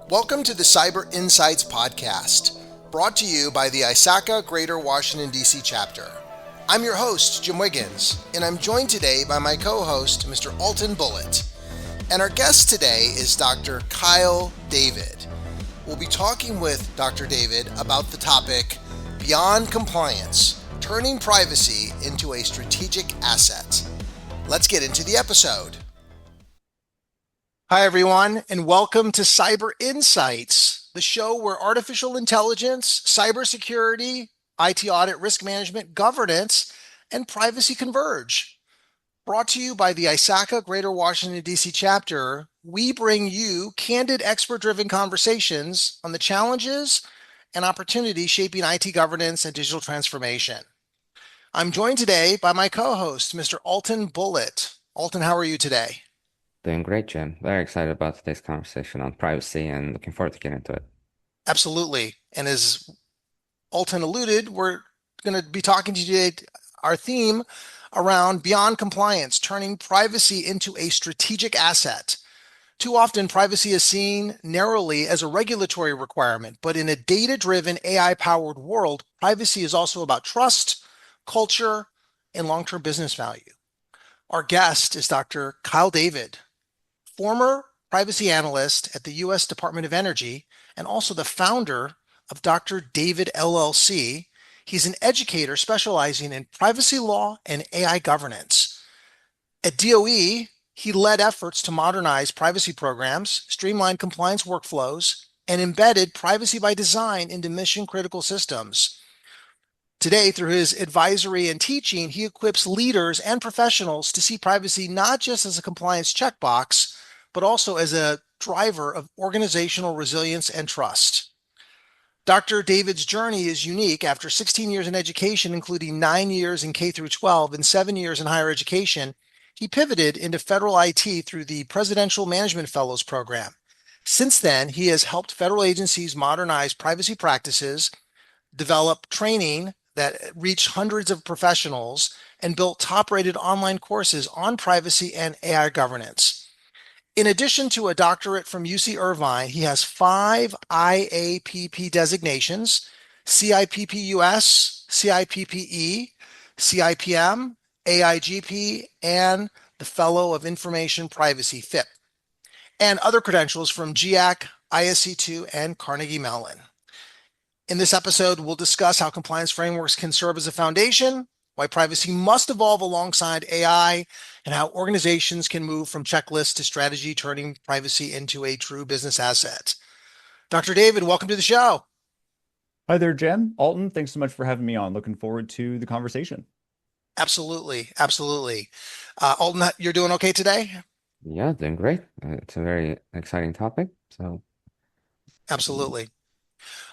Welcome to the Cyber Insights Podcast, brought to you by the ISACA Greater Washington, D.C. chapter. I'm your host, Jim Wiggins, and I'm joined today by my co-host, Mr. Altan Bulut. And our guest today is Dr. Kyle David. We'll be talking with Dr. David about the topic, Beyond Compliance, Turning Privacy into a Strategic Asset. Let's get into the episode. Hi, everyone, and welcome to Cyber Insights, the show where artificial intelligence, cybersecurity, IT audit, risk management, governance, and privacy converge. Brought to you by the ISACA Greater Washington, D.C. chapter, we bring you candid, expert-driven conversations on the challenges and opportunities shaping IT governance and digital transformation. I'm joined today by my co-host, Mr. Altan Bulut. Altan, how are you today? Doing great, Jim. Very excited about today's conversation on privacy and looking forward to getting into it. Absolutely. And as Altan alluded, we're going to be talking to you today, our theme around beyond compliance, turning privacy into a strategic asset. Too often, privacy is seen narrowly as a regulatory requirement, but in a data-driven, AI-powered world, privacy is also about trust, culture, and long-term business value. Our guest is Dr. Kyle David, former privacy analyst at the U.S. Department of Energy, and also the founder of Dr. David LLC. He's an educator specializing in privacy law and AI governance. At DOE, he led efforts to modernize privacy programs, streamline compliance workflows, and embedded privacy by design into mission-critical systems. Today, through his advisory and teaching, he equips leaders and professionals to see privacy not just as a compliance checkbox, but also as a driver of organizational resilience and trust. Dr. David's journey is unique. After 16 years in education, including 9 years in K through 12 and 7 years in higher education, he pivoted into federal IT through the Presidential Management Fellows Program. Since then, he has helped federal agencies modernize privacy practices, develop training that reached hundreds of professionals, and built top-rated online courses on privacy and AI governance. In addition to a doctorate from UC Irvine, he has 5 IAPP designations: CIPP-US, CIPP-E, CIPM, AIGP, and the Fellow of Information Privacy, FIP, and other credentials from GIAC, ISC2, and Carnegie Mellon. In this episode, we'll discuss how compliance frameworks can serve as a foundation, why privacy must evolve alongside AI, and how organizations can move from checklist to strategy, turning privacy into a true business asset. Dr. David, welcome to the show. Hi there, Jen. Altan, thanks so much for having me on. Looking forward to the conversation. Absolutely. Absolutely. Altan, you're doing okay today? Yeah, doing great. It's a very exciting topic. Absolutely.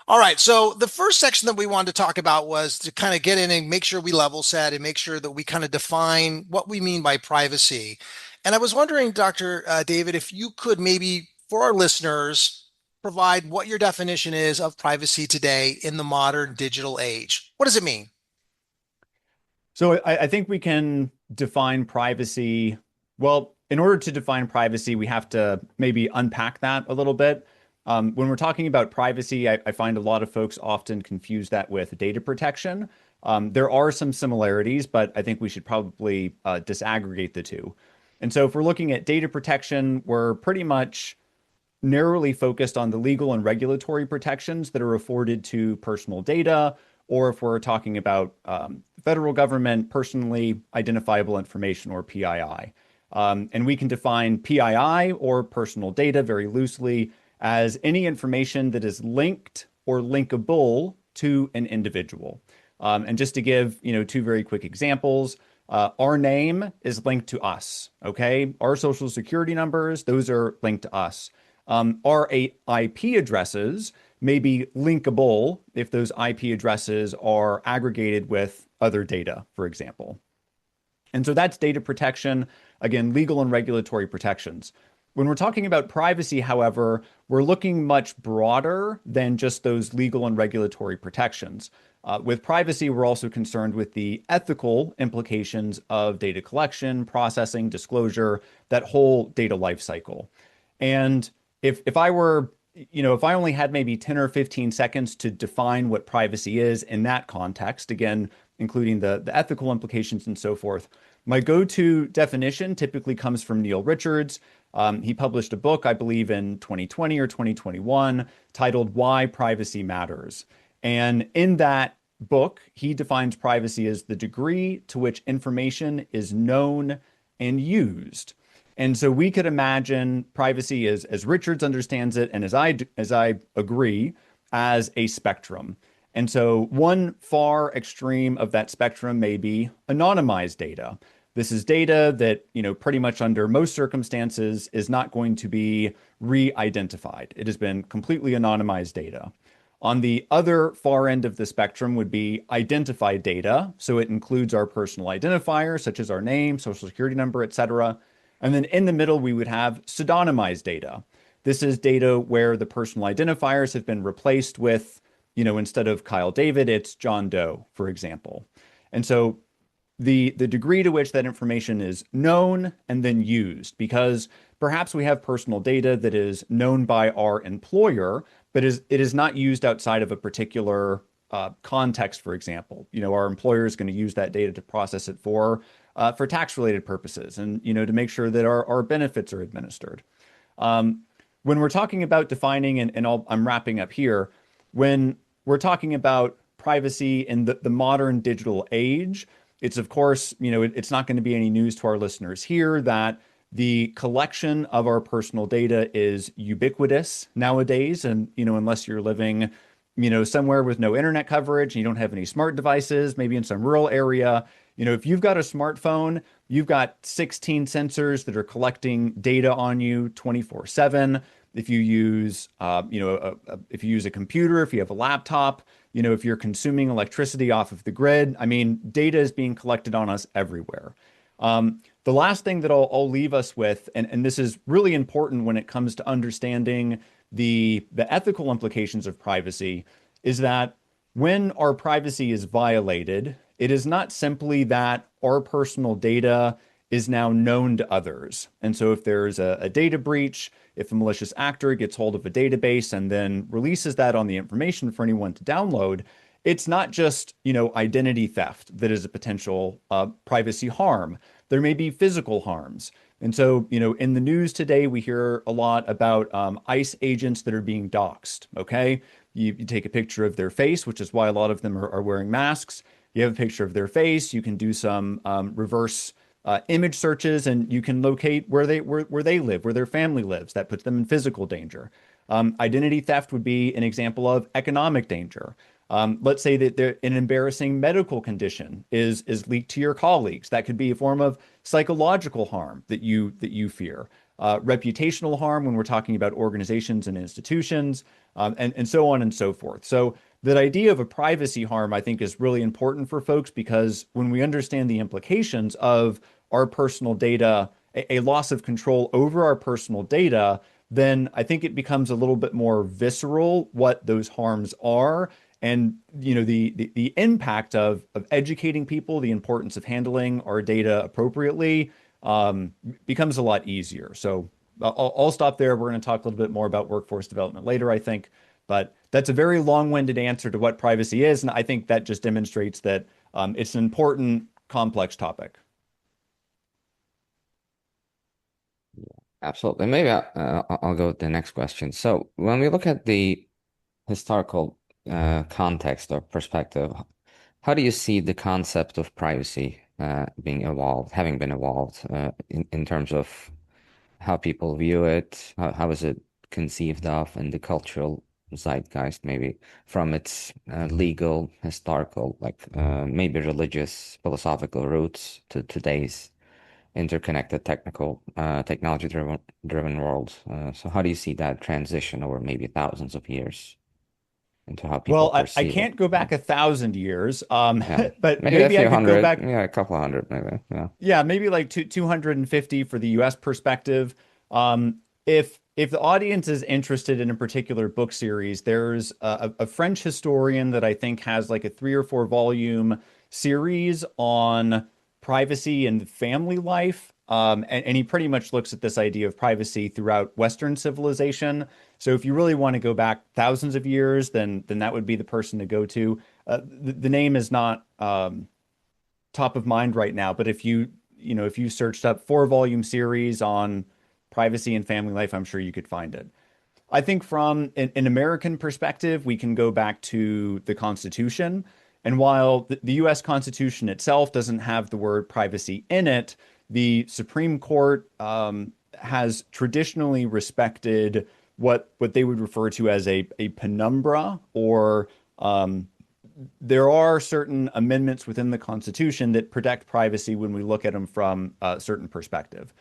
All right. So the first section that we wanted to talk about was to kind of get in and make sure we level set and make sure that we kind of define what we mean by privacy. And I was wondering, Dr. David, if you could maybe, for our listeners, provide what your definition is of privacy today in the modern digital age. What does it mean? So I think we can define privacy. Well, in order to define privacy, we have to maybe unpack that a little bit. When we're talking about privacy, I find a lot of folks often confuse that with data protection. There are some similarities, but I think we should probably disaggregate the two. And so if we're looking at data protection, we're pretty much narrowly focused on the legal and regulatory protections that are afforded to personal data, or if we're talking about federal government, personally identifiable information, or PII. And we can define PII, or personal data, very loosely as any information that is linked or linkable to an individual. And just to give, two very quick examples, our name is linked to us, okay? Our social security numbers, those are linked to us. Our IP addresses may be linkable if those IP addresses are aggregated with other data, for example. And so that's data protection, again, legal and regulatory protections. When we're talking about privacy, however, we're looking much broader than just those legal and regulatory protections. With privacy, we're also concerned with the ethical implications of data collection, processing, disclosure, that whole data lifecycle. And if I were if I only had maybe 10 or 15 seconds to define what privacy is in that context, again, including the ethical implications and so forth, my go-to definition typically comes from Neil Richards. He published a book, I believe, in 2020 or 2021 titled Why Privacy Matters. And in that book, he defines privacy as the degree to which information is known and used. And so we could imagine privacy as Richards understands it, and as I agree, as a spectrum. And so one far extreme of that spectrum may be anonymized data. This is data that, pretty much under most circumstances is not going to be re-identified. It has been completely anonymized data. On the other far end of the spectrum would be identified data. So it includes our personal identifiers, such as our name, social security number, et cetera. And then in the middle, we would have pseudonymized data. This is data where the personal identifiers have been replaced with, instead of Kyle David, it's John Doe, for example. And so the degree to which that information is known and then used, because perhaps we have personal data that is known by our employer, but it is not used outside of a particular context, for example. Our employer is going to use that data to process it for tax-related purposes and, to make sure that our benefits are administered. When we're talking about defining, and I'm wrapping up here, when we're talking about privacy in the modern digital age, it's of course, it's not going to be any news to our listeners here that the collection of our personal data is ubiquitous nowadays. And, unless you're living, somewhere with no internet coverage and you don't have any smart devices, maybe in some rural area, if you've got a smartphone, you've got 16 sensors that are collecting data on you 24/7. If you use, if you use a computer, if you have a laptop, if you're consuming electricity off of the grid, I mean, data is being collected on us everywhere. The last thing that I'll leave us with, and this is really important when it comes to understanding the ethical implications of privacy, is that when our privacy is violated, it is not simply that our personal data is now known to others. And so if there's a data breach, if a malicious actor gets hold of a database and then releases that on the information for anyone to download, it's not just, identity theft that is a potential privacy harm. There may be physical harms. And so, in the news today, we hear a lot about ICE agents that are being doxxed, okay? You take a picture of their face, which is why a lot of them are wearing masks. You have a picture of their face. You can do some reverse image searches, and you can locate where they live, where their family lives. That puts them in physical danger. Identity theft would be an example of economic danger. Let's say that an embarrassing medical condition is leaked to your colleagues. That could be a form of psychological harm that you fear. Reputational harm when we're talking about organizations and institutions, and so on and so forth. So that idea of a privacy harm, I think, is really important for folks, because when we understand the implications of our personal data, a loss of control over our personal data, then I think it becomes a little bit more visceral what those harms are. And the impact of educating people, the importance of handling our data appropriately, becomes a lot easier. So I'll stop there. We're going to talk a little bit more about workforce development later, I think. But that's a very long-winded answer to what privacy is, and I think that just demonstrates that it's an important, complex topic. Absolutely. Maybe I'll go with the next question. So when we look at the historical context or perspective, how do you see the concept of privacy being evolved, having been evolved in terms of how people view it? How is it conceived of in the cultural zeitgeist, maybe from its legal, historical, like maybe religious, philosophical roots to today's interconnected, technology-driven world. So how do you see that transition over maybe thousands of years into how people Well, I perceive it? can't go back 1,000 years, Yeah, but maybe a maybe I few could go hundred, back. yeah, a couple hundred, maybe. Yeah, Yeah, maybe like 250 for the US perspective. If the audience is interested in a particular book series, there's a French historian that I think has like a 3 or 4 volume series on privacy and family life. And he pretty much looks at this idea of privacy throughout Western civilization. So if you really want to go back thousands of years, then that would be the person to go to. The name is not top of mind right now, but if you searched up 4 volume series on privacy and family life, I'm sure you could find it. I think from an American perspective, we can go back to the Constitution. And while the US Constitution itself doesn't have the word privacy in it, the Supreme Court has traditionally respected what they would refer to as a penumbra, or there are certain amendments within the Constitution that protect privacy when we look at them from a certain perspective.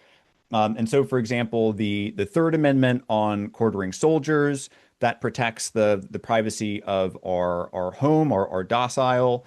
And so, for example, the Third Amendment on quartering soldiers that protects the privacy of our home, our domicile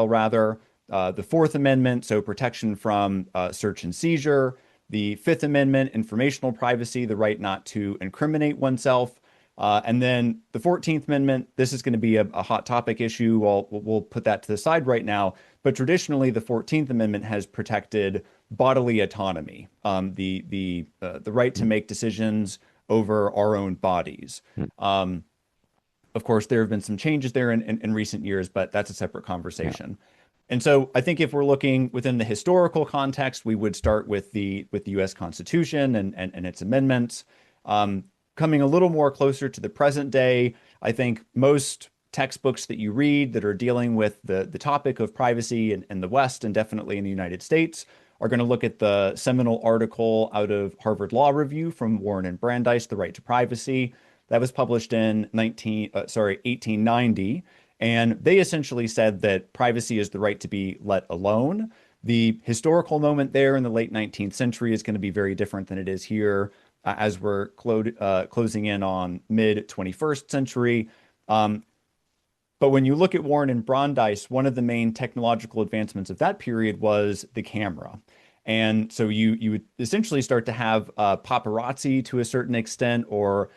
rather. The Fourth Amendment, so protection from search and seizure. The Fifth Amendment, informational privacy, the right not to incriminate oneself. And then the 14th Amendment, this is going to be a hot topic issue. We'll put that to the side right now. But traditionally, the 14th Amendment has protected bodily autonomy, the right to make decisions over our own bodies. Of course, there have been some changes there in recent years, but that's a separate conversation. Yeah. And so I think if we're looking within the historical context, we would start with the U.S. Constitution and its amendments. Coming a little more closer to the present day, I think most textbooks that you read that are dealing with the topic of privacy in the West and definitely in the United States are going to look at the seminal article out of Harvard Law Review from Warren and Brandeis, The Right to Privacy. That was published in 1890. And they essentially said that privacy is the right to be let alone. The historical moment there in the late 19th century is going to be very different than it is here as we're closing in on mid 21st century. But when you look at Warren and Brandeis, one of the main technological advancements of that period was the camera. And so you would essentially start to have paparazzi to a certain extent, or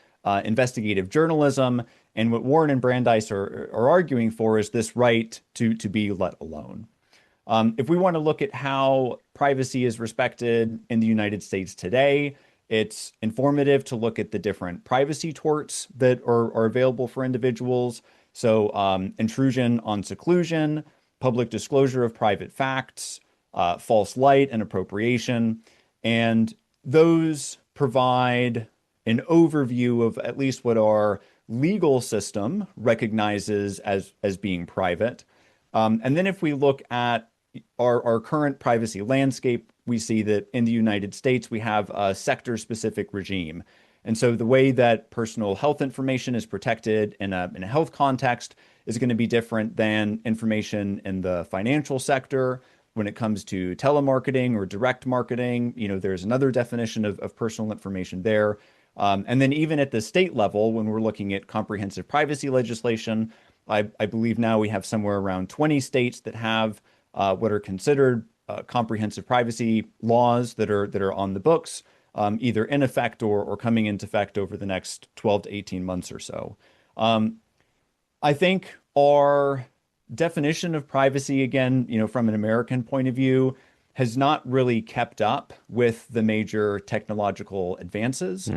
investigative journalism. And what Warren and Brandeis are arguing for is this right to be let alone. If we want to look at how privacy is respected in the United States today, it's informative to look at the different privacy torts that are available for individuals. So intrusion on seclusion, public disclosure of private facts, false light and appropriation. And those provide an overview of at least what our legal system recognizes as being private. And then if we look at our current privacy landscape, we see that in the United States, we have a sector-specific regime. And so the way that personal health information is protected in a health context is going to be different than information in the financial sector. When it comes to telemarketing or direct marketing, there's another definition of personal information there. And then even at the state level, when we're looking at comprehensive privacy legislation, I believe now we have somewhere around 20 states that have what are considered comprehensive privacy laws that are on the books, either in effect or coming into effect over the next 12 to 18 months or so. I think our definition of privacy, again, from an American point of view, has not really kept up with the major technological advances.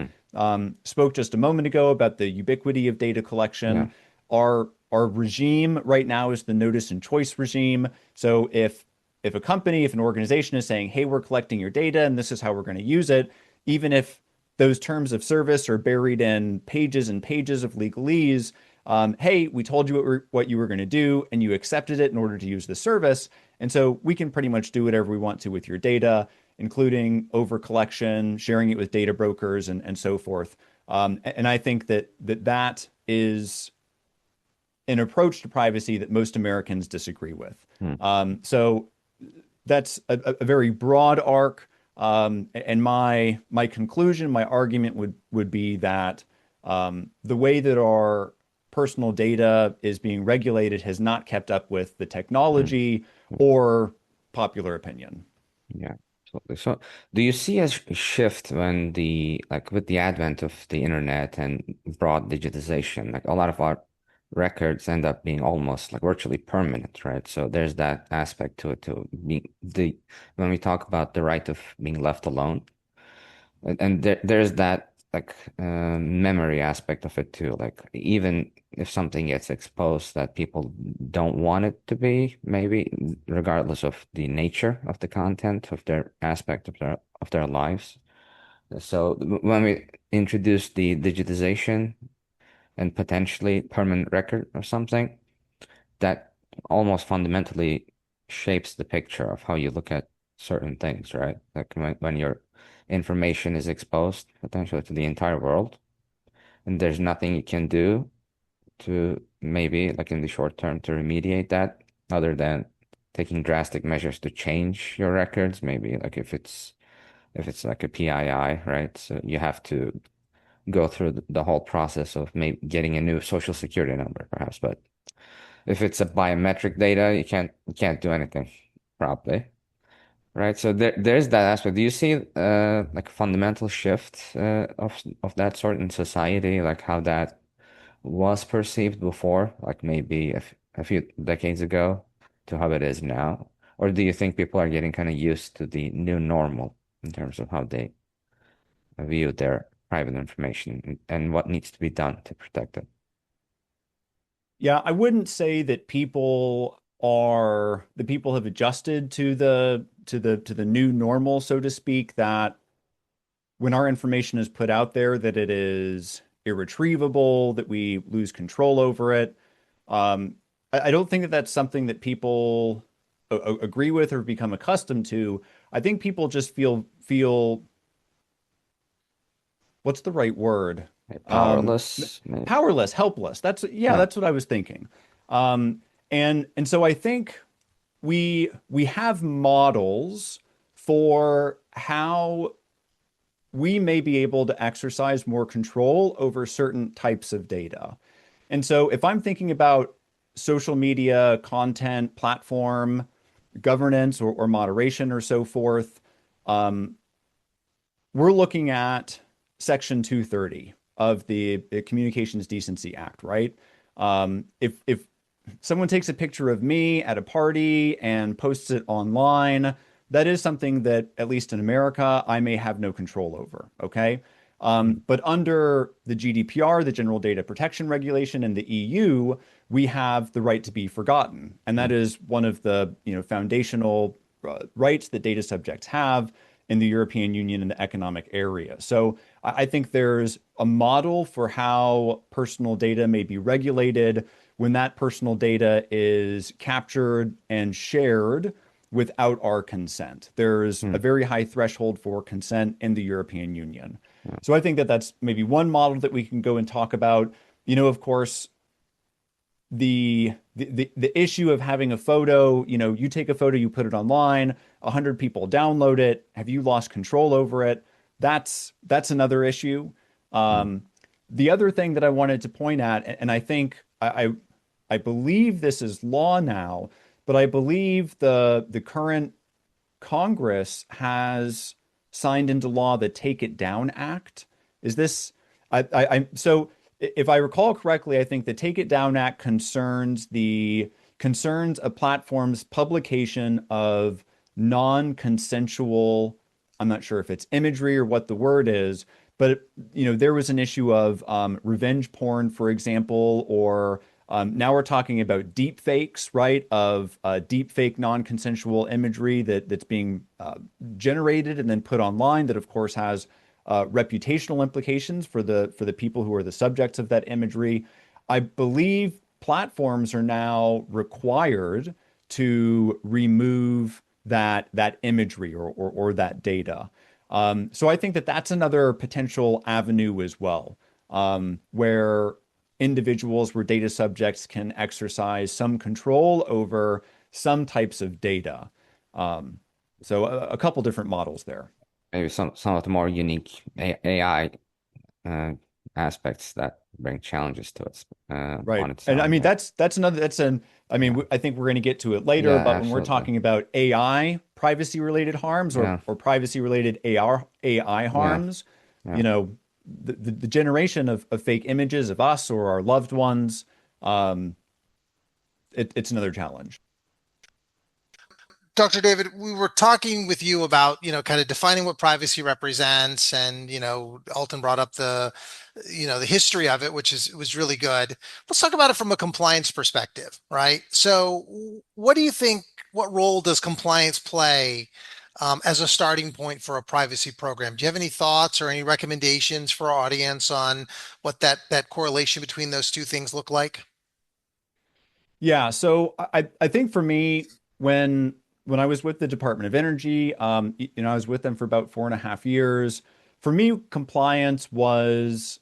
Spoke just a moment ago about the ubiquity of data collection. Yeah. Our regime right now is the notice and choice regime. So if a company, if an organization is saying, hey, we're collecting your data and this is how we're going to use it, even if those terms of service are buried in pages and pages of legalese, hey, we told you what you were going to do and you accepted it in order to use the service. And so we can pretty much do whatever we want to with your data, including over collection, sharing it with data brokers and so forth. And I think that is an approach to privacy that most Americans disagree with. So that's a very broad arc. And my conclusion, my argument would be that the way that our personal data is being regulated has not kept up with the technology or popular opinion. Yeah, absolutely. So do you see a shift when with the advent of the internet and broad digitization, like a lot of our records end up being almost like virtually permanent, right? So there's that aspect to it too. When we talk about the right of being left alone, and there's that like memory aspect of it too. Like even if something gets exposed that people don't want it to be, maybe regardless of the nature of the content of their aspect of their lives. So when we introduce the digitization and potentially permanent record or something, that almost fundamentally shapes the picture of how you look at certain things, right? Like when your information is exposed potentially to the entire world, and there's nothing you can do to maybe like in the short term to remediate that other than taking drastic measures to change your records, maybe like if it's like a PII, right? So you have to go through the whole process of maybe getting a new social security number, perhaps. But if it's a biometric data, you can't do anything, probably, right? So there's that aspect. Do you see like a fundamental shift of that sort in society, like how that was perceived before, like maybe a few decades ago, to how it is now? Or do you think people are getting kind of used to the new normal in terms of how they view their private information and what needs to be done to protect it? Yeah, I wouldn't say that people have adjusted to the new normal, so to speak, that when our information is put out there, that it is irretrievable, that we lose control over it. I don't think that that's something that people agree with or become accustomed to. I think people just feel what's the right word? Um, Powerless, maybe. Powerless, helpless. Yeah. That's what I was thinking. Um, and so I think we have models for how we may be able to exercise more control over certain types of data. And so if I'm thinking about social media, content, platform, governance or moderation or so forth, um, we're looking at Section 230 of the Communications Decency Act, right? If someone takes a picture of me at a party and posts it online, that is something that, at least in America, I may have no control over. Okay. But under the GDPR, the General Data Protection Regulation, and the EU, we have the right to be forgotten, and that is one of the foundational rights that data subjects have in the European Union and the economic area. So I think there's a model for how personal data may be regulated when that personal data is captured and shared without our consent. There's a Hmm. very high threshold for consent in the European Union. So I think that that's maybe one model that we can go and talk about. Of course, the issue of having a photo, you take a photo, you put it online, 100 people download it. Have you lost control over it? That's another issue. Yeah. The other thing that I wanted to point at, and I think I believe this is law now, but I believe the current Congress has signed into law the Take It Down Act. Is this so if I recall correctly, I think the Take It Down Act concerns a platform's publication of non-consensual, I'm not sure if it's imagery or what the word is, but there was an issue of revenge porn, for example, or now we're talking about deep fakes, right? Of deep fake non-consensual imagery that's being generated and then put online. That of course has reputational implications for the people who are the subjects of that imagery. I believe platforms are now required to remove that imagery or that data. So I think that that's another potential avenue as well, where individuals, where data subjects can exercise some control over some types of data. So a couple different models there. Maybe some of the more unique AI uh, aspects that bring challenges to it Right. on And I itself. mean, Yeah. that's another, I mean, Yeah. I think we're going to get to it later, Yeah, but when we're absolutely. talking about AI privacy related harms Yeah. or privacy related AI Yeah. harms, Yeah. you know, the generation of fake images of us or our loved ones, um, it's another challenge. Dr. David, we were talking with you about, kind of defining what privacy represents, and, Alton brought up the history of it, which was really good. Let's talk about it from a compliance perspective, right? So, what do you think, what role does compliance play as a starting point for a privacy program? Do you have any thoughts or any recommendations for our audience on what that correlation between those two things look like? Yeah, so I think for me, when I was with the Department of Energy, I was with them for about 4.5 years. For me, compliance was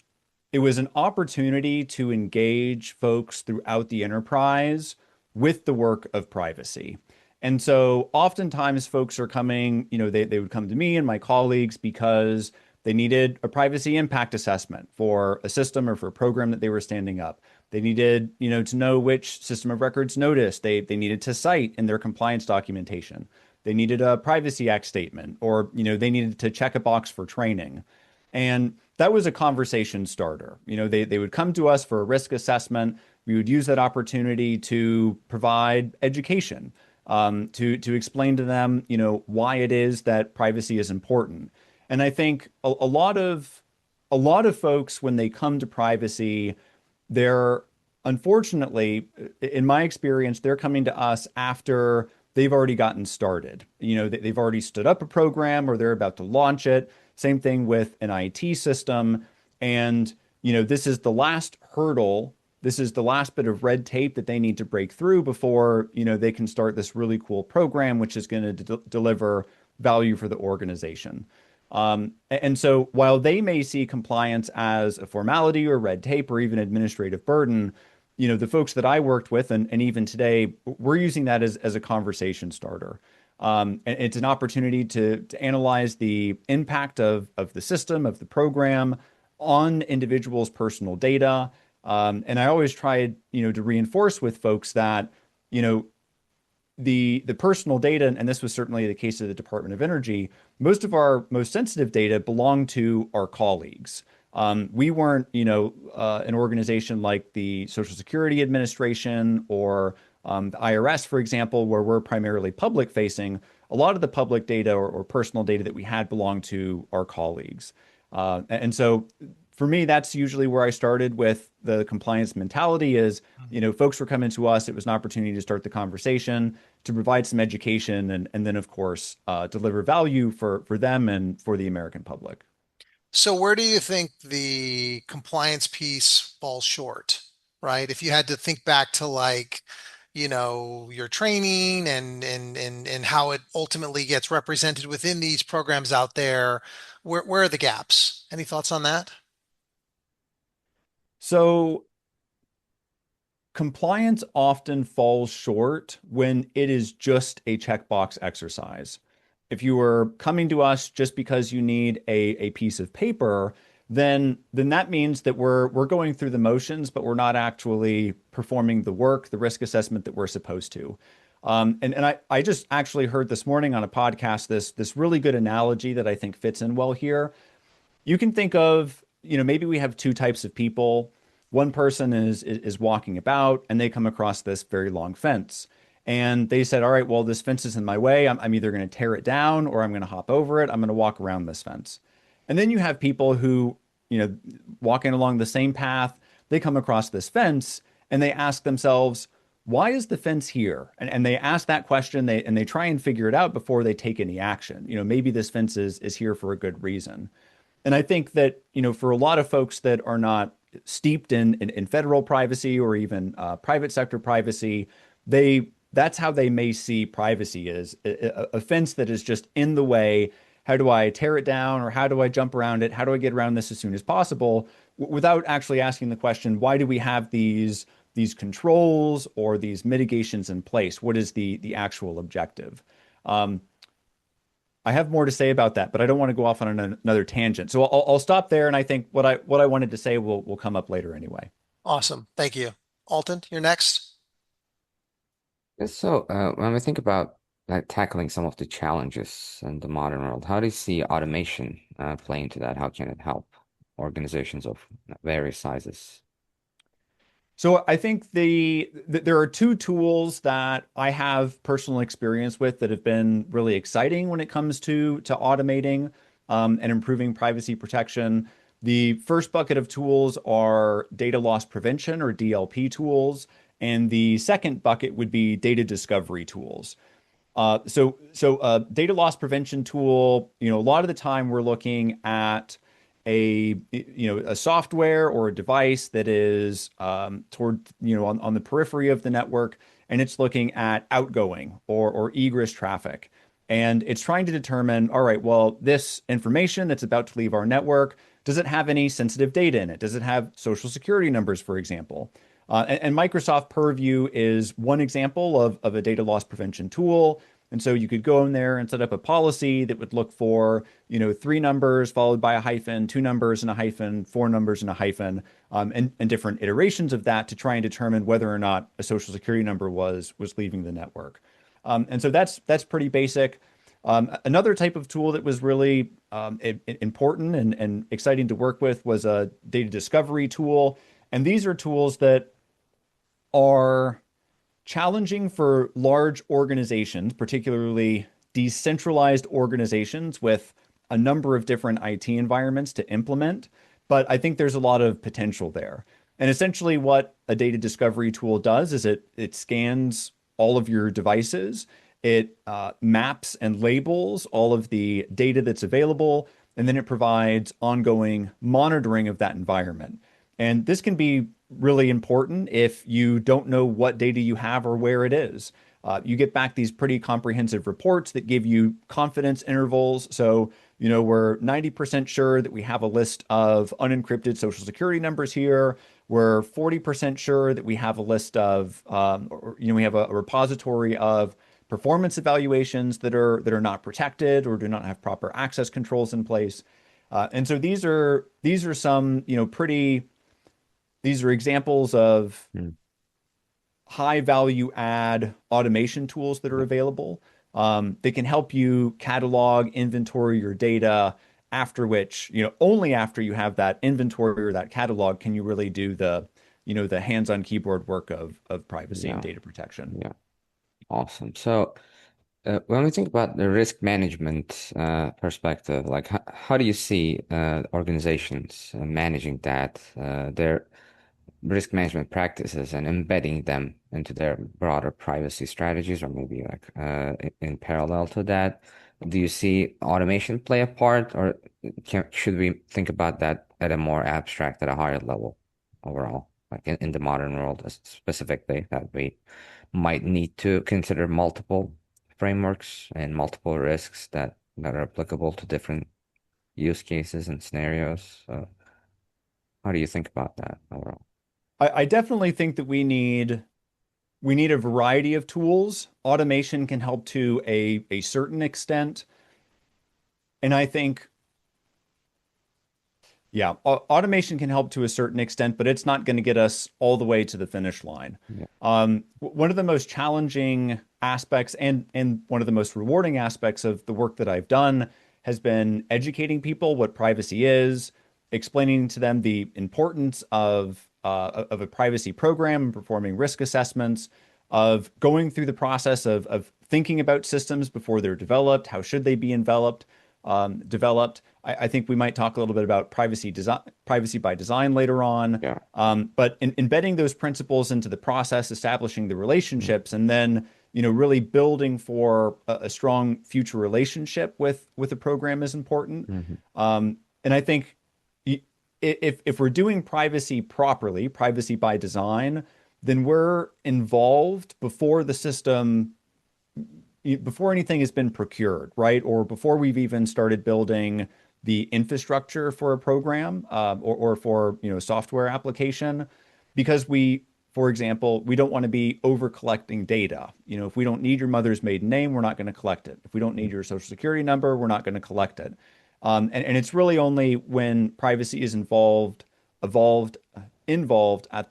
it was an opportunity to engage folks throughout the enterprise with the work of privacy. And so oftentimes folks are coming, they would come to me and my colleagues because they needed a privacy impact assessment for a system or for a program that they were standing up. They needed, to know which system of records notice they needed to cite in their compliance documentation. They needed a Privacy Act statement, or, they needed to check a box for training. And that was a conversation starter. They would come to us for a risk assessment. We would use that opportunity to provide education, to explain to them, why it is that privacy is important. And I think a lot of folks, when they come to privacy, they're unfortunately, in my experience, they're coming to us after they've already gotten started. They've already stood up a program or they're about to launch it. Same thing with an IT system. And, this is the last hurdle. This is the last bit of red tape that they need to break through before, they can start this really cool program, which is going to deliver value for the organization. And so while they may see compliance as a formality or red tape or even administrative burden, the folks that I worked with and even today, we're using that as a conversation starter. And it's an opportunity to analyze the impact of the system, of the program on individuals' personal data. And I always tried, to reinforce with folks that, you know, the personal data, and this was certainly the case of the Department of Energy, most of our most sensitive data belonged to our colleagues. We weren't, an organization like the Social Security Administration or the IRS, for example, where we're primarily public facing. A lot of the public data or personal data that we had belonged to our colleagues. And so for me, that's usually where I started with the compliance mentality is, folks were coming to us. It was an opportunity to start the conversation, to provide some education, and then, of course, deliver value for them and for the American public. So where do you think the compliance piece falls short, right? If you had to think back to like, your training and how it ultimately gets represented within these programs out there, where are the gaps? Any thoughts on that? So compliance often falls short when it is just a checkbox exercise. If you are coming to us just because you need a piece of paper, then that means that we're going through the motions, but we're not actually performing the work, the risk assessment that we're supposed to. And I just actually heard this morning on a podcast this really good analogy that I think fits in well here. You can think of, maybe we have two types of people. One person is walking about and they come across this very long fence. And they said, all right, well, this fence is in my way. I'm either going to tear it down or I'm going to hop over it. I'm going to walk around this fence. And then you have people who, walking along the same path, they come across this fence and they ask themselves, why is the fence here? And they ask that question, and they try and figure it out before they take any action. Maybe this fence is here for a good reason. And I think that, for a lot of folks that are not steeped in federal privacy or even private sector privacy, that's how they may see privacy is a fence that is just in the way. How do I tear it down, or how do I jump around it? How do I get around this as soon as possible without actually asking the question, why do we have these controls or these mitigations in place? What is the actual objective? Um, I have more to say about that, but I don't want to go off on another tangent. So I'll stop there, and I think what I wanted to say will come up later anyway. Awesome. Thank you. Alton, you're next. So, when we think about like tackling some of the challenges in the modern world, how do you see automation play into that? How can it help organizations of various sizes? So I think there are two tools that I have personal experience with that have been really exciting when it comes to automating and improving privacy protection. The first bucket of tools are data loss prevention or DLP tools, and the second bucket would be data discovery tools. Data loss prevention tool, a lot of the time we're looking at a software or a device that is on the periphery of the network, and it's looking at outgoing or egress traffic. And it's trying to determine, all right, well, this information that's about to leave our network, does it have any sensitive data in it? Does it have social security numbers, for example? And Microsoft Purview is one example of a data loss prevention tool. And so you could go in there and set up a policy that would look for, three numbers followed by a hyphen, two numbers and a hyphen, four numbers and a hyphen, and different iterations of that to try and determine whether or not a social security number was leaving the network. And so that's pretty basic. Another type of tool that was really important and exciting to work with was a data discovery tool. And these are tools that are challenging for large organizations, particularly decentralized organizations with a number of different IT environments to implement. But I think there's a lot of potential there. And essentially, what a data discovery tool does is it scans all of your devices, it maps and labels all of the data that's available, and then it provides ongoing monitoring of that environment. And this can be really important if you don't know what data you have or where it is. You get back these pretty comprehensive reports that give you confidence intervals. So, we're 90% sure that we have a list of unencrypted social security numbers here. We're 40% sure that we have a list of, we have a repository of performance evaluations that are not protected or do not have proper access controls in place. And so these are some, these are examples of high value add automation tools that are available. They can help you catalog, inventory your data, after which, only after you have that inventory or that catalog can you really do the hands-on keyboard work of privacy and Yeah, data protection. yeah, awesome. So when we think about the risk management perspective, like how do you see organizations managing that, their risk management practices and embedding them into their broader privacy strategies, or maybe like in parallel to that? Do you see automation play a part, or should we think about that at a more abstract, at a higher level overall, like in the modern world specifically, that we might need to consider multiple frameworks and multiple risks that are applicable to different use cases and scenarios? How do you think about that overall? I definitely think that we need a variety of tools. Automation can help to a certain extent. And I think, yeah, automation can help to a certain extent, but it's not going to get us all the way to the finish line. Yeah. One of the most challenging aspects and one of the most rewarding aspects of the work that I've done has been educating people what privacy is, explaining to them the importance of a privacy program and performing risk assessments, of going through the process of thinking about systems before they're developed. How should they be developed? I think we might talk a little bit about privacy by design later on. Yeah. But embedding those principles into the process, establishing the relationships, and then really building for a strong future relationship with a program is important. And I think if we're doing privacy properly, privacy by design, then we're involved before the system, before anything has been procured, right? Or before we've even started building the infrastructure for a program or for software application, because for example, we don't want to be over collecting data. If we don't need your mother's maiden name, we're not going to collect it. If we don't need your social security number, we're not going to collect it. And it's really only when privacy is involved at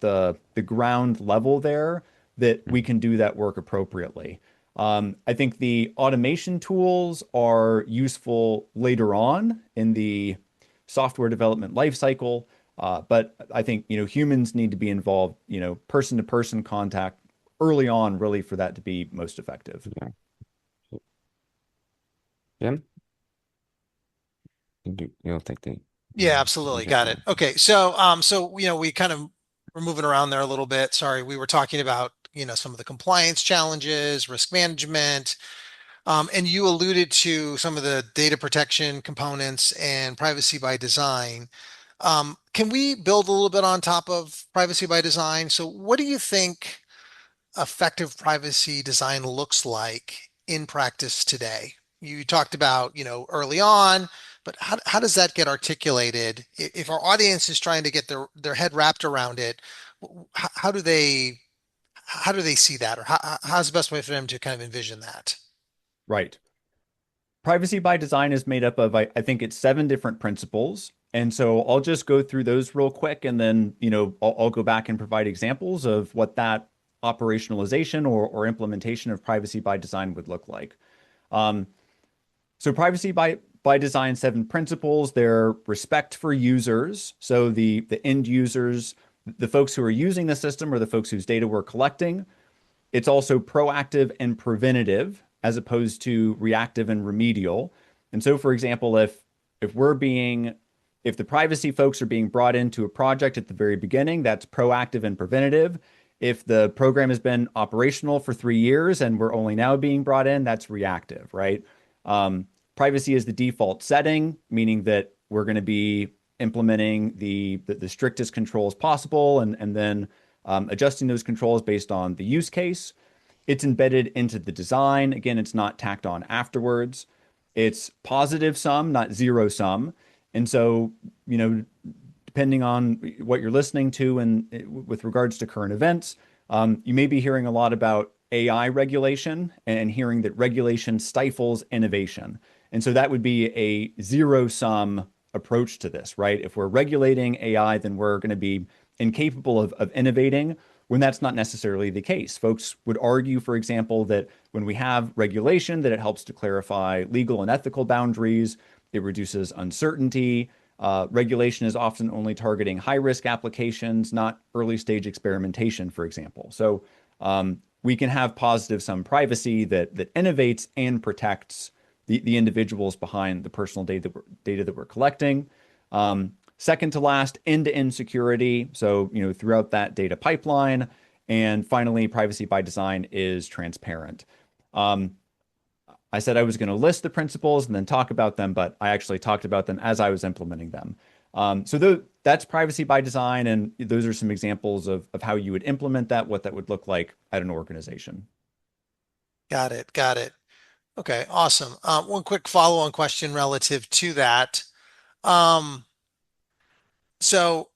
the ground level there that we can do that work appropriately. I think the automation tools are useful later on in the software development lifecycle. But I think, humans need to be involved, person-to-person contact early on, really, for that to be most effective. Yeah. Jim, you'll take the Yeah, absolutely. subject Got it. now. Okay. So, we kind of were moving around there a little bit. Sorry. We were talking about, some of the compliance challenges, risk management, and you alluded to some of the data protection components and privacy by design. Can we build a little bit on top of privacy by design? So what do you think effective privacy design looks like in practice today? You talked about, early on, but how does that get articulated? If our audience is trying to get their head wrapped around it, how do they see that, or how's the best way for them to kind of envision that? Right. Privacy by design is made up of, I think it's 7 different principles. And so I'll just go through those real quick, and then, I'll go back and provide examples of what that operationalization or implementation of privacy by design would look like. Um, so privacy by design, 7 principles. They're respect for users. So the end users, the folks who are using the system, or the folks whose data we're collecting. It's also proactive and preventative, as opposed to reactive and remedial. And so, for example, if the privacy folks are being brought into a project at the very beginning, that's proactive and preventative. If the program has been operational for 3 years and we're only now being brought in, that's reactive, right? Privacy is the default setting, meaning that we're going to be implementing the strictest controls possible, and then adjusting those controls based on the use case. It's embedded into the design. Again, it's not tacked on afterwards. It's positive sum, not zero sum. And so, depending on what you're listening to and with regards to current events, you may be hearing a lot about AI regulation and hearing that regulation stifles innovation. And so that would be a zero sum approach to this, right? If we're regulating AI, then we're going to be incapable of innovating, when that's not necessarily the case. Folks would argue, for example, that when we have regulation, that it helps to clarify legal and ethical boundaries, it reduces uncertainty. Regulation is often only targeting high-risk applications, not early-stage experimentation, for example. So we can have positive sum privacy that innovates and protects the individuals behind the personal data that we're collecting. Second to last, end-to-end security. So, throughout that data pipeline. And finally, privacy by design is transparent. I said I was going to list the principles and then talk about them, but I actually talked about them as I was implementing them. That's privacy by design, and those are some examples of how you would implement that, what that would look like at an organization. Got it. Got it. Okay, awesome. One quick follow-on question relative to that. Um, so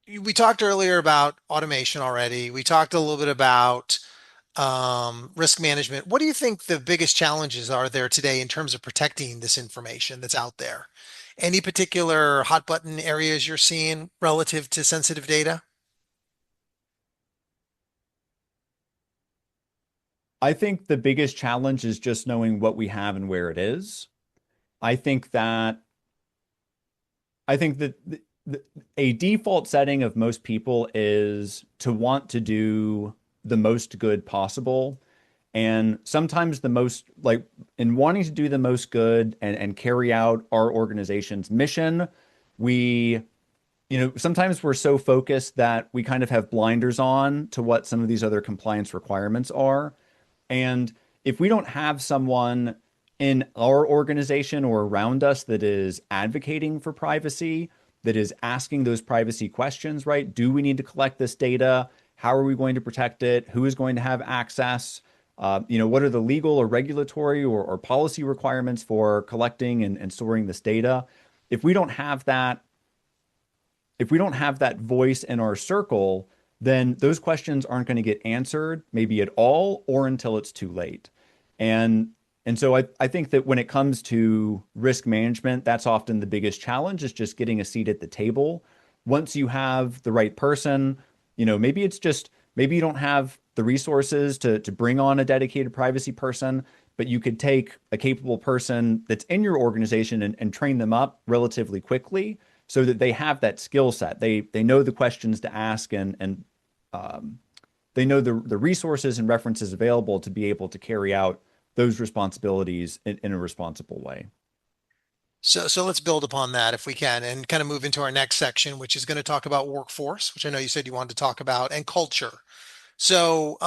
we talked earlier about automation already. We talked a little bit about risk management. What do you think the biggest challenges are there today in terms of protecting this information that's out there? Any particular hot button areas you're seeing relative to sensitive data? I think the biggest challenge is just knowing what we have and where it is. I think that I think that a default setting of most people is to want to do the most good possible. And sometimes the most, like, in wanting to do the most good and carry out our organization's mission, we, sometimes we're so focused that we kind of have blinders on to what some of these other compliance requirements are. And if we don't have someone in our organization or around us that is advocating for privacy, that is asking those privacy questions, right? Do we need to collect this data? How are we going to protect it? Who is going to have access? What are the legal or regulatory or policy requirements for collecting and storing this data? If we don't have that, if we don't have that voice in our circle, then those questions aren't going to get answered, maybe at all, or until it's too late. And so I think that when it comes to risk management, that's often the biggest challenge, is just getting a seat at the table. Once you have the right person, maybe you don't have the resources to bring on a dedicated privacy person, but you could take a capable person that's in your organization and train them up relatively quickly so that they have that skill set. They know the questions to ask, and they know the resources and references available to be able to carry out those responsibilities in a responsible way. So let's build upon that if we can and kind of move into our next section, which is going to talk about workforce, which I know you said you wanted to talk about, and culture. So,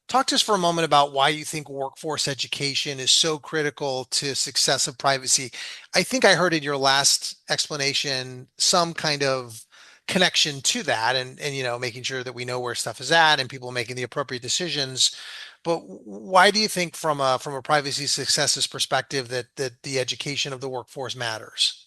talk to us for a moment about why you think workforce education is so critical to success of privacy. I think I heard in your last explanation some kind of connection to that and making sure that we know where stuff is at and people making the appropriate decisions. But why do you think from a privacy successes perspective that the education of the workforce matters?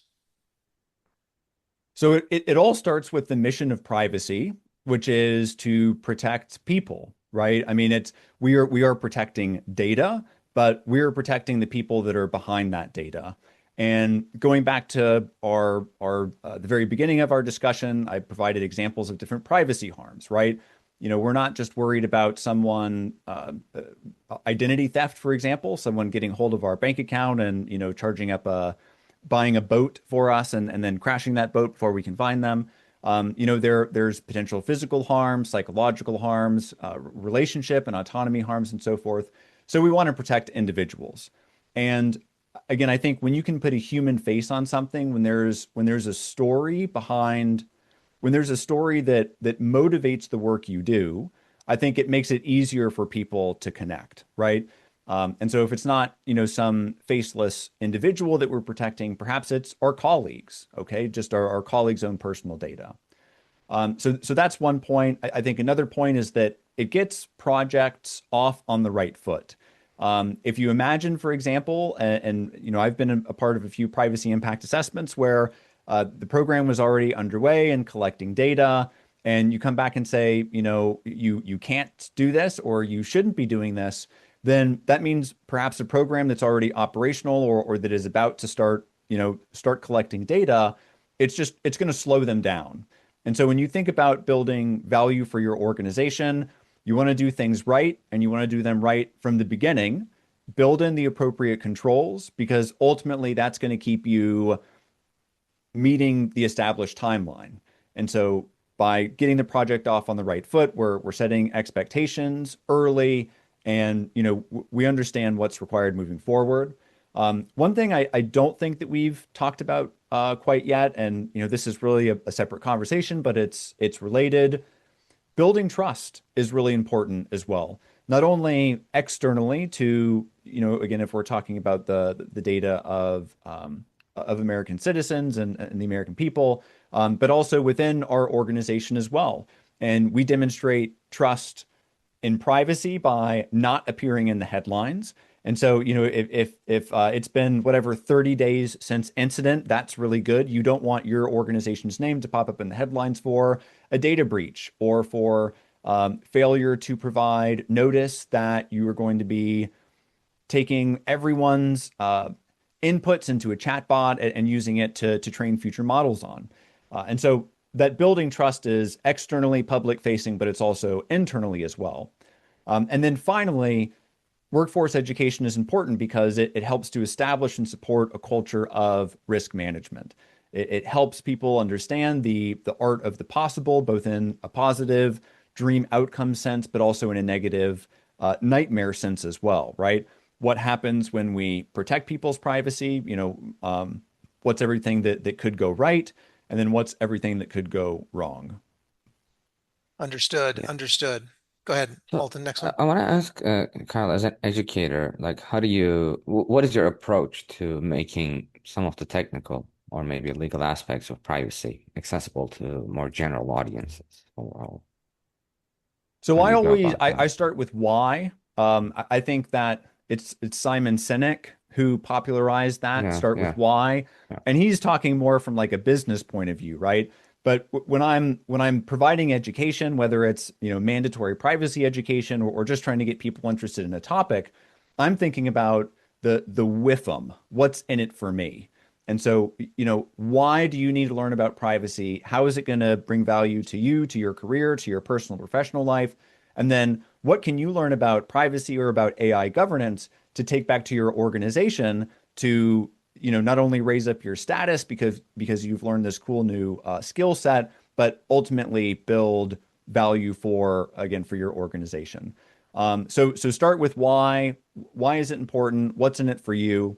So it all starts with the mission of privacy, which is to protect people, right? I mean, it's we are protecting data, but we're protecting the people that are behind that data. And going back to our the very beginning of our discussion, I provided examples of different privacy harms, right? We're not just worried about someone identity theft, for example, someone getting hold of our bank account and charging up buying a boat for us and then crashing that boat before we can find them. There's potential physical harms, psychological harms, relationship and autonomy harms, and so forth. So we want to protect individuals. And again, I think when you can put a human face on something, when there's a story behind, when there's a story that motivates the work you do, I think it makes it easier for people to connect, right? And so if it's not, some faceless individual that we're protecting, perhaps it's our colleagues, okay? Just our colleagues' own personal data. So that's one point. I think another point is that it gets projects off on the right foot. If you imagine, for example, and I've been a part of a few privacy impact assessments where the program was already underway and collecting data, and you come back and say, you can't do this or you shouldn't be doing this, then that means perhaps a program that's already operational or that is about to start collecting data, it's going to slow them down. And so when you think about building value for your organization, you want to do things right and you want to do them right from the beginning. Build in the appropriate controls because ultimately that's going to keep you meeting the established timeline. And so by getting the project off on the right foot, we're setting expectations early and we understand what's required moving forward. One thing I don't think that we've talked about quite yet, and this is really a separate conversation, but it's related. Building trust is really important as well. Not only externally to again, if we're talking about the data of American citizens and the American people, but also within our organization as well. And we demonstrate trust in privacy by not appearing in the headlines. And so, if it's been whatever 30 days since incident, that's really good. You don't want your organization's name to pop up in the headlines for a data breach or for failure to provide notice that you are going to be taking everyone's inputs into a chatbot and using it to train future models on. And so that building trust is externally public facing, but it's also internally as well. And then finally, workforce education is important because it helps to establish and support a culture of risk management. It helps people understand the art of the possible, both in a positive dream outcome sense, but also in a negative nightmare sense as well, right? What happens when we protect people's privacy? What's everything that could go right? And then what's everything that could go wrong? Understood. Yeah. Understood. Go ahead, So Alton. Next one. I want to ask Kyle, as an educator, like what is your approach to making some of the technical or maybe legal aspects of privacy accessible to more general audiences overall? So How do I you go always about I that? start with why. I think that it's Simon Sinek who popularized that. Yeah, Start with yeah, why, yeah. and he's talking more from like a business point of view, right? But when I'm providing education, whether it's mandatory privacy education or just trying to get people interested in a topic, I'm thinking about the WIFM, what's in it for me. And so, why do you need to learn about privacy? How is it going to bring value to you, to your career, to your personal professional life? And then what can you learn about privacy or about AI governance to take back to your organization to not only raise up your status because you've learned this cool new skill set, but ultimately build value for your organization. So start with why. Why is it important? What's in it for you?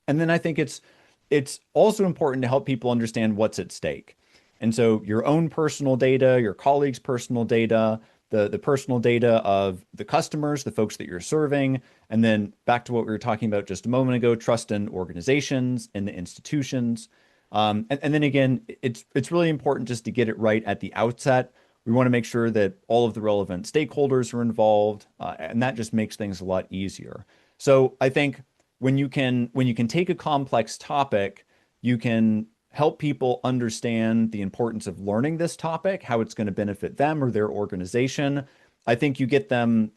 And then I think it's also important to help people understand what's at stake. And so your own personal data, your colleagues' personal data, the personal data of the customers, the folks that you're serving, and then back to what we were talking about just a moment ago, trust in organizations and the institutions. And then again, it's really important just to get it right at the outset. We want to make sure that all of the relevant stakeholders are involved, and that just makes things a lot easier. So I think when you can take a complex topic, you can help people understand the importance of learning this topic, how it's going to benefit them or their organization. I think you get them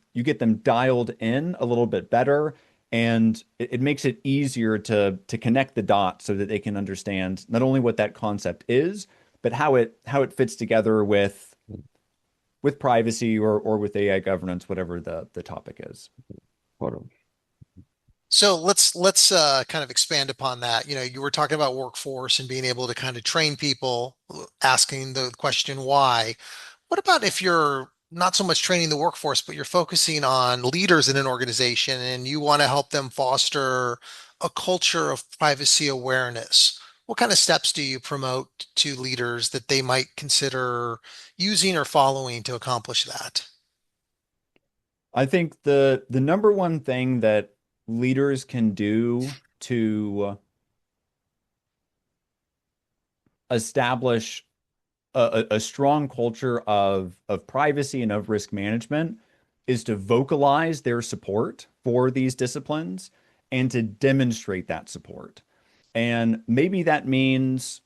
dialed in a little bit better, and it makes it easier to connect the dots so that they can understand not only what that concept is, but how it fits together with privacy or with AI governance, whatever the topic is. Totally. So let's kind of expand upon that. You were talking about workforce and being able to kind of train people, asking the question why. What about if you're not so much training the workforce, but you're focusing on leaders in an organization and you want to help them foster a culture of privacy awareness? What kind of steps do you promote to leaders that they might consider using or following to accomplish that? I think the number one thing that leaders can do to establish a strong culture of privacy and of risk management is to vocalize their support for these disciplines and to demonstrate that support. And maybe that means,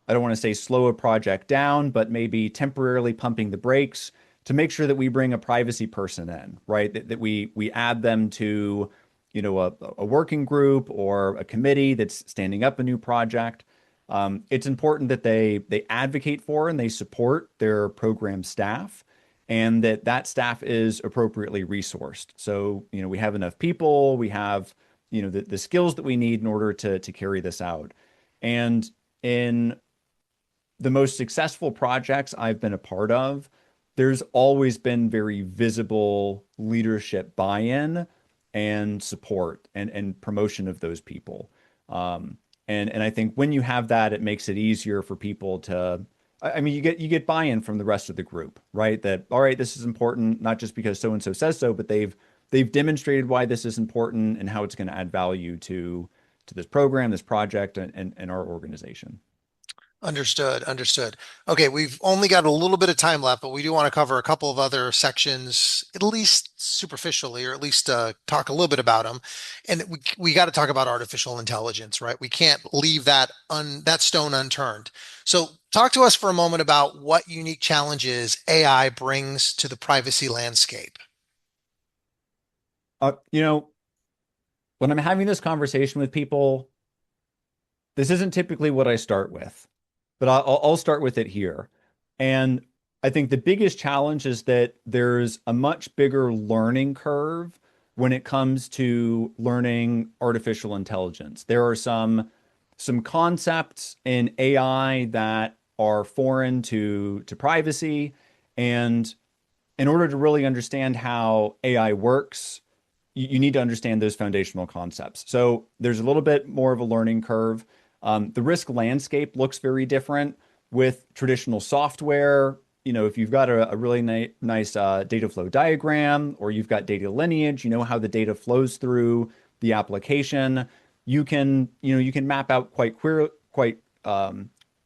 I don't want to say slow a project down, but maybe temporarily pumping the brakes to make sure that we bring a privacy person in, right? That we add them to, a working group or a committee that's standing up a new project. It's important that they advocate for and they support their program staff, and that staff is appropriately resourced. So, we have enough people, we have, the skills that we need in order to carry this out. And in the most successful projects I've been a part of, there's always been very visible leadership buy-in and support and promotion of those people. And I think when you have that, it makes it easier for people to, I mean, you get buy-in from the rest of the group, right? That, all right, this is important, not just because so and so says so, but they've demonstrated why this is important and how it's going to add value to this program, this project, and our organization. Understood. Understood. Okay, we've only got a little bit of time left, but we do want to cover a couple of other sections, at least superficially, or at least talk a little bit about them. And we got to talk about artificial intelligence, right? We can't leave that stone unturned. So, talk to us for a moment about what unique challenges AI brings to the privacy landscape. Uh, you know, when I'm having this conversation with people, this isn't typically what I start with, but I'll start with it here. And I think the biggest challenge is that there's a much bigger learning curve when it comes to learning artificial intelligence. There are some concepts in AI that are foreign to privacy, and in order to really understand how AI works, you need to understand those foundational concepts. So there's a little bit more of a learning curve. The risk landscape looks very different with traditional software. If you've got a really nice data flow diagram, or you've got data lineage, how the data flows through the application, you can map out quite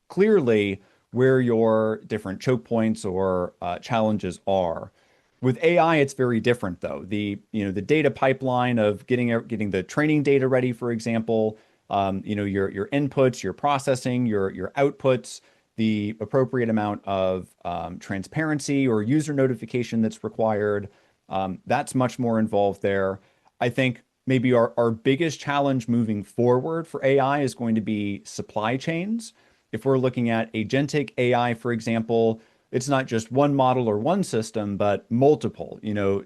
clearly where your different choke points or challenges are. With AI, it's very different though. The data pipeline of getting the training data ready, for example, your inputs, your processing, your outputs, the appropriate amount of transparency or user notification that's required. That's much more involved there. I think maybe our biggest challenge moving forward for AI is going to be supply chains. If we're looking at agentic AI, for example, it's not just one model or one system, but multiple,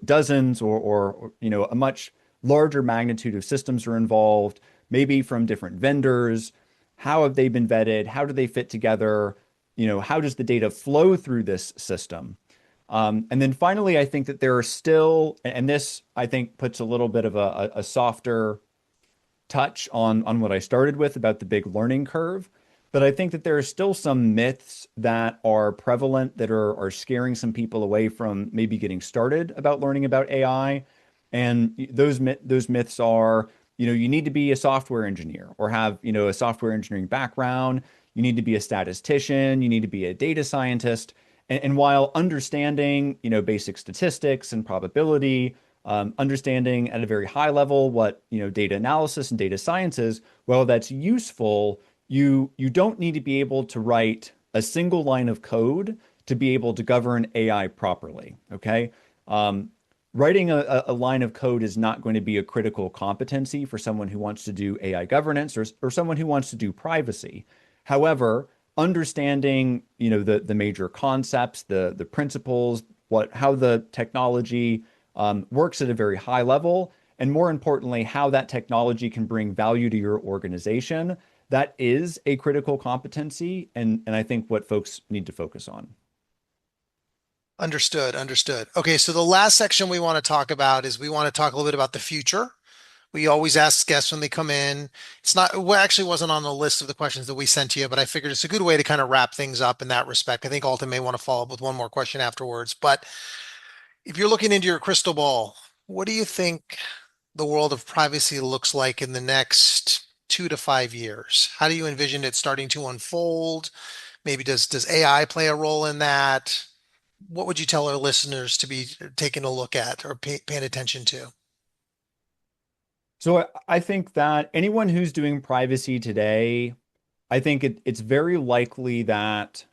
dozens or a much larger magnitude of systems are involved. maybe from different vendors. How have they been vetted? How do they fit together? How does the data flow through this system? And then finally, I think that there are still, and this I think puts a little bit of a softer touch on what I started with about the big learning curve. But I think that there are still some myths that are prevalent that are scaring some people away from maybe getting started about learning about AI. And those myths are, you need to be a software engineer or have, a software engineering background. You need to be a statistician. You need to be a data scientist. And while understanding, basic statistics and probability, understanding at a very high level what, data analysis and data science is, well, that's useful. You don't need to be able to write a single line of code to be able to govern AI properly. Okay. Writing a line of code is not going to be a critical competency for someone who wants to do AI governance or someone who wants to do privacy. However, understanding, the major concepts, the principles, how the technology works at a very high level, and more importantly, how that technology can bring value to your organization. That is a critical competency, and I think what folks need to focus on. Understood, understood. Okay, so the last section we want to talk about is we want to talk a little bit about the future. We always ask guests when they come in. It's not, well, actually wasn't on the list of the questions that we sent to you, but I figured it's a good way to kind of wrap things up in that respect. I think Alton may want to follow up with one more question afterwards. But if you're looking into your crystal ball, what do you think the world of privacy looks like in the next 2 to 5 years? How do you envision it starting to unfold? Maybe does AI play a role in that? What would you tell our listeners to be taking a look at or paying attention to? So I think that anyone who's doing privacy today, I think it's very likely that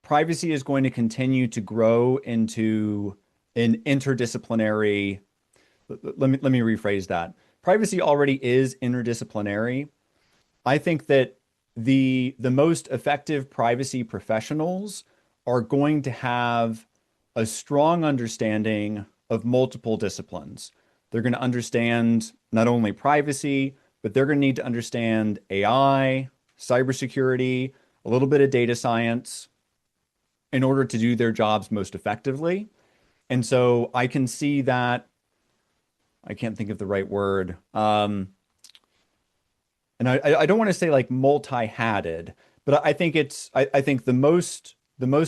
privacy is going to continue to grow into an interdisciplinary. Let me rephrase that. Privacy already is interdisciplinary. I think that the most effective privacy professionals are going to have a strong understanding of multiple disciplines. They're going to understand not only privacy, but they're going to need to understand AI, cybersecurity, a little bit of data science in order to do their jobs most effectively. And so I can see that, I can't think of the right word. And I don't want to say like multi-hatted, but I think the most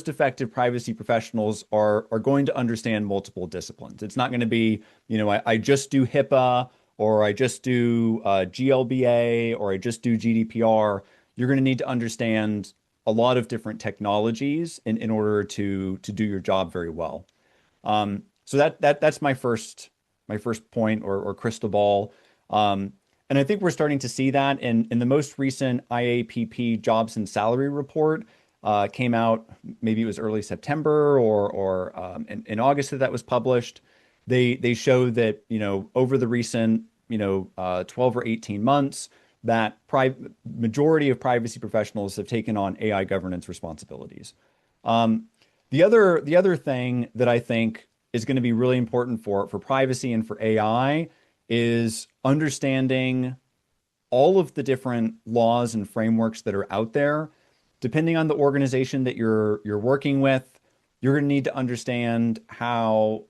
effective privacy professionals are going to understand multiple disciplines. It's not going to be, I just do HIPAA or I just do GLBA or I just do GDPR. You're going to need to understand a lot of different technologies in order to do your job very well. So that's my first point or crystal ball. And I think we're starting to see that in the most recent IAPP jobs and salary report. Came out, maybe it was early September or in August that was published. They show that, over the recent, 12 or 18 months, that majority of privacy professionals have taken on AI governance responsibilities. The other thing that I think is going to be really important for privacy and for AI is understanding all of the different laws and frameworks that are out there. Depending on the organization that you're working with, you're going to need to understand how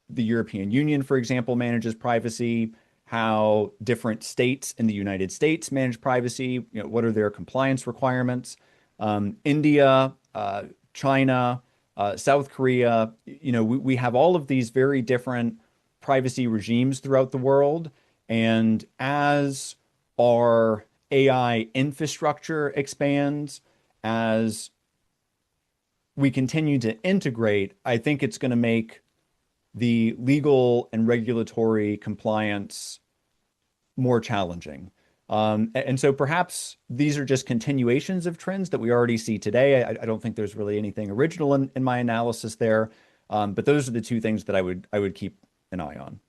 the European Union, for example, manages privacy, how different states in the United States manage privacy, what are their compliance requirements. India, China, South Korea, we have all of these very different privacy regimes throughout the world. And as our AI infrastructure expands, as we continue to integrate, I think it's going to make the legal and regulatory compliance more challenging. And so perhaps these are just continuations of trends that we already see today. I don't think there's really anything original in my analysis there. But those are the two things that I would keep an eye on.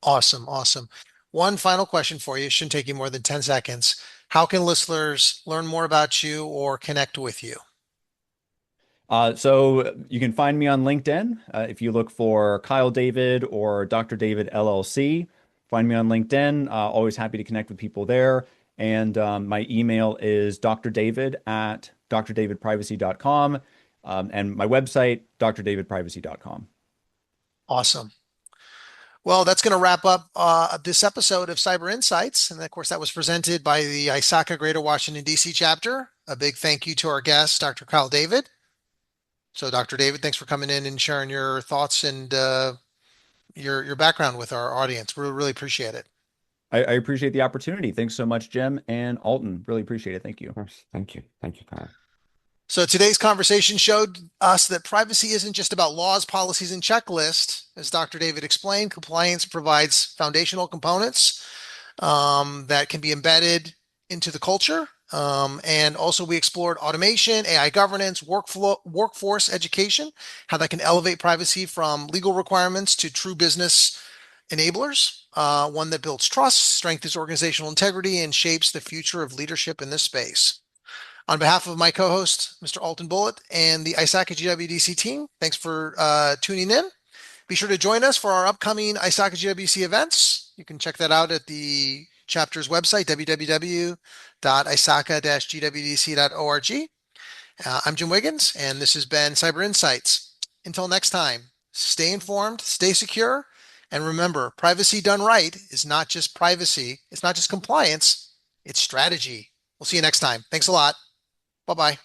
Awesome, awesome. One final question for you. It shouldn't take you more than 10 seconds. How can listeners learn more about you or connect with you? So you can find me on LinkedIn if you look for Kyle David or Dr. David LLC. find me on LinkedIn. Always happy to connect with people there. And my email is drdavid@drdavidprivacy.com. And my website, drdavidprivacy.com. Awesome. Well, that's going to wrap up this episode of Cyber Insights. And of course, that was presented by the ISACA Greater Washington, D.C. chapter. A big thank you to our guest, Dr. Kyle David. So, Dr. David, thanks for coming in and sharing your thoughts and your background with our audience. We really appreciate it. I appreciate the opportunity. Thanks so much, Jim and Altan. Really appreciate it. Thank you. Of course. Thank you. Thank you, Kyle. So today's conversation showed us that privacy isn't just about laws, policies, and checklists. As Dr. David explained, compliance provides foundational components that can be embedded into the culture. And also we explored automation, AI governance, workforce education, how that can elevate privacy from legal requirements to true business enablers, one that builds trust, strengthens organizational integrity, and shapes the future of leadership in this space. On behalf of my co-host, Mr. Altan Bulut, and the ISACA-GWDC team, thanks for tuning in. Be sure to join us for our upcoming ISACA-GWDC events. You can check that out at the chapter's website, www.isaca-gwdc.org. I'm Jim Wiggins, and this has been Cyber Insights. Until next time, stay informed, stay secure, and remember, privacy done right is not just privacy, it's not just compliance, it's strategy. We'll see you next time. Thanks a lot. Bye-bye.